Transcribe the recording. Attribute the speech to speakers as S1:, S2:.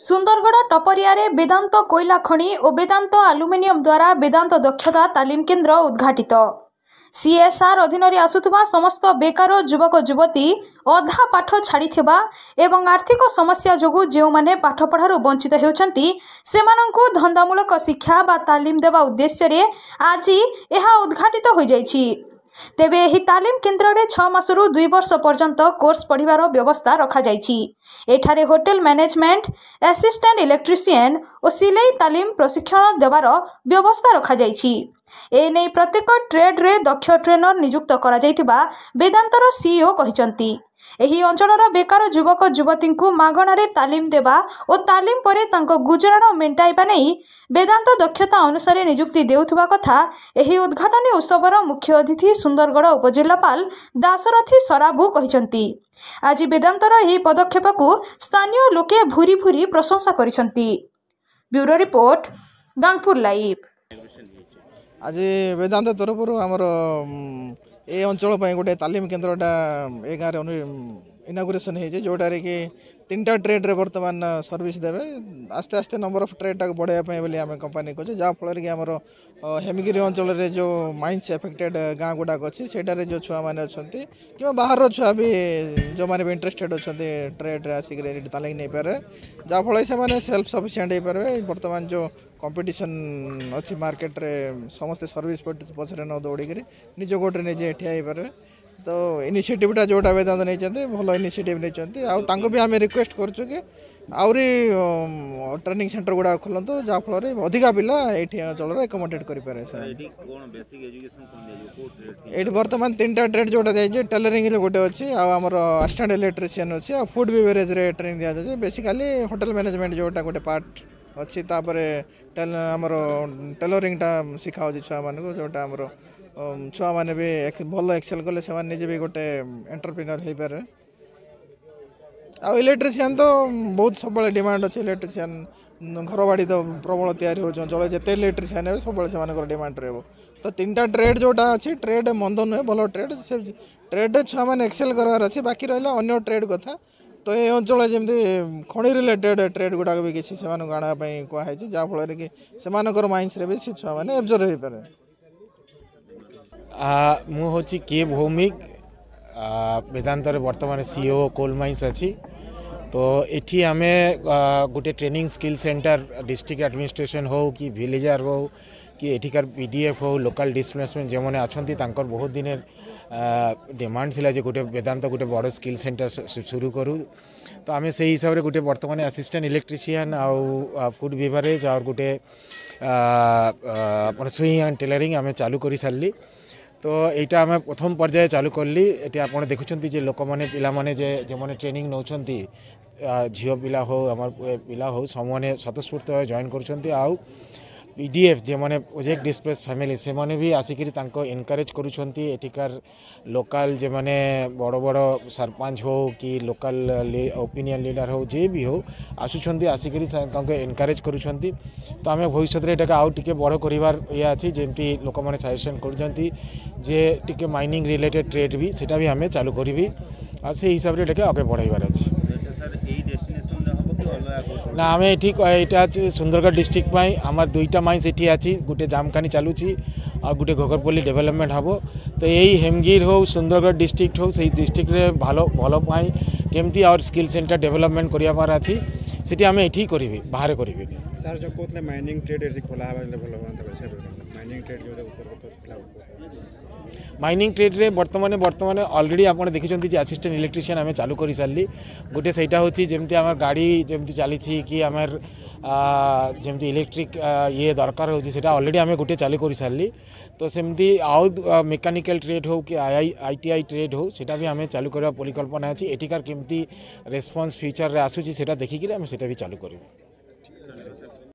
S1: सुंदरगढ़ टपरिया वेदांत कोयला खनि और वेदांत आलुमिनियम द्वारा वेदांत दक्षता तालीम केन्द्र उद्घाटित। सीएसआर अधीन आसुवा समस्त बेकार युवक युवती अधा पाठ छाड़ी एवं आर्थिक समस्या जोगु जो माने पाठपढ़ार वंचित होती धंदामूलक शिक्षा बा तालीम देवा उद्देश्य आज यह उद्घाटित हो जाइछि। तेबे एही तालीम केन्द्र में 6 मासरू 2 वर्ष पर्यंत कोर्स पढ़िबार व्यवस्था रखा जाइछि। एठारे होटेल मैनेजमेंट, असिस्टेंट इलेक्ट्रीशियन और सिलाई तालीम प्रशिक्षण देवार व्यवस्था रखा जाइछि। एने प्रत्येक ट्रेड रे दक्ष ट्रेनर नियुक्त करा जाइतिबा वेदांतर सीईओ कहिसंती। एही अंचलर बेकार युवक युवती मागणारे तालीम देवा और तालीम परे तांको गुजराण मेंटाइबा नहीं वेदांत दक्षता अनुसार नियुक्ति देउथुबा कथा एही उद्घाटनी उत्सवर मुख्य अतिथि सुंदरगढ़ उपजिल्लापाल दासरथी सराबू कहिसंती। आज वेदांतर एही पदक्षेप को स्थानीय लोके भूरी भूरी प्रशंसा करिसंती। Bureau report, Gangpur live.
S2: आज वेदांत तरफ आमर ए अंचल गोटे तालीम केन्द्रटा ए गाँव इनागुरेसन हो जोटार कि 3टा ट्रेड रे बर्तमान सर्विस देवे। आस्ते आस्ते नंबर ऑफ ट्रेड टाक बढ़ाई बोली आम कंपानी कहे जहाँफल कि आमर हेमगिरी अंचल रे जो माइंस एफेक्टेड गाँ गुड़ाक अच्छी सेटारे जो छुआ मैंने अच्छा कि बाहर छुआ भी जो मैंने भी इंटरेस्टेड अच्छा ट्रेड आसिक तालीम नहीं पारे जहाँफल से सेल्फ सफिशिएंट हो पारे। बर्तमान जो कंपटीशन अच्छी मार्केट रे समस्ते सर्विस पछरे न दौड़ी निज गोटे निजे ठिया हो पारे। तो इनिशिएटिवटा जोटा वेदांत नहीं भल इनिशिएटिव नहीं भी आम रिक्वेस्ट करूँ कि आहरी ट्रेनिंग सेंटर गुड़ा खोलतु जहाँफल अधिका पिला ये अंचल एकोमोडेट करें। ये बर्तमान 3टा ट्रेड जोटा जाइए टेलरिंग गोटे अच्छी आमर असिस्टेंट इलेक्ट्रीशियन अच्छी आ फूड बेवरेज रे ट्रेनिंग दि जाए। बेसिकाली होटेल मैनेजमेंट जोटा गोटे पार्ट अच्छी आमर टेलरिंगटा शिखा छुआ मान जोटा आमर छुआ मैंने भी भल एक्सेल कले से निजे भी गोटे एंटरप्रेन्योर हो पारे। आ इलेक्ट्रीशियन तो बहुत सब डिमांड अच्छे। इलेक्ट्रीशियन घर बाड़ी तो प्रबल तैयारी होते जिते इलेक्ट्रीशियन है सब से डिमांड रहा। तो 3टा ट्रेड जोटा अच्छी ट्रेड मंद नुहे भल ट्रेड से ट्रेड छुआ मैंने एक्सेल करार अच्छे। बाकी रहा अन्य ट्रेड कथा तो ये अंचल जमी खଣି रिलेटेड ट्रेड गुड़ाक भी किसी से आनापी कहुई जहाँफल कि से माइंड्स भी से छुआ मैंने एब्जर्व हो पारे।
S3: मु हूँ के भौमिक वेदांत बर्तमान सीईओ कोल माइंस अच्छी। तो एठी आमे गोटे training skill centre district administration हो कि विलेजर हो कि एठिकार पीडीएफ हो लोकल डिस्प्लेसमेंट जो मैंने अच्छा बहुत दिन डिमांड थिला जे गोटे वेदांत गोटे बड़ स्किल सेंटर शुरू करूँ। तो आम से हिसाब से गोटे बर्तमान असिस्टेंट इलेक्ट्रीशियन आउ फूड बेवरेज और गोटे सुइंग एंड टेलरिंग आम चालू कर सारी। तो यहाँ आम प्रथम पर्याय चालू कली। ये आप देखुं जे लोक मैंने पिला माने जो मैंने ट्रेनिंग नौ झील पिला हो आम पिला हो सबने स्वतःस्फूर्त जॉइन कर पीडीएफ जो मैंने प्रोजेक्ट डिस्प्लेस फैमिली से मैंने भी आसिक एनकरेज करूँकार लोकल जो मैंने बड़ बड़ सरपंच हो कि लोकल ओपिनियन लीडर हो जे भी हो आसुँच आसिक एनकरेज करूँ। तो आम भविष्य में आउ टे बड़ कर अच्छी जमी लोक मैंने सजेसन कर माइनिंग रिलेटेड ट्रेड भी सेटा भी आम चालू करी से हिसाब से आगे बढ़ाइबार अच्छी ना। आम ये सुंदरगढ़ डिस्ट्रिक्ट आम 2टा माइंस ये अच्छी गोटे जामखानी चलुची और गोटे घोगरपल्ली डेवलपमेंट हम। तो यही हेमगिर हो सुंदरगढ़ डिस्ट्रिक्ट हो से डिस्ट्रिक्ट रे भल केमती और स्किल सेंटर डेवलपमेंट करार अच्छी से आम ये करी बाहर करी।
S4: सर जो कहते माइनिंग ट्रेड खोला माइनिंग ट्रेड
S3: माइनिंग ट्रेड रे बर्तमान ऑलरेडी आप देखते असिस्टेंट इलेक्ट्रीशियन आम चालू कर सारी। गोटे सहीटा हूँ जमी आम गाड़ी जमी चली कि आम जमी इलेक्ट्रिक ये दरकार हो ऑलरेडी आम गोटे चालू कर सारी। तो सेमती आउ मेकानिकल ट्रेड हो कि आईटीआई ट्रेड हो सेटा भी आम चालू करवा परिकल्पना अच्छी। एठिकार केमती रेस्पॉन्स फ्यूचर रे आसूची सेटा देखिक आम सेटा भी चालू करूँ।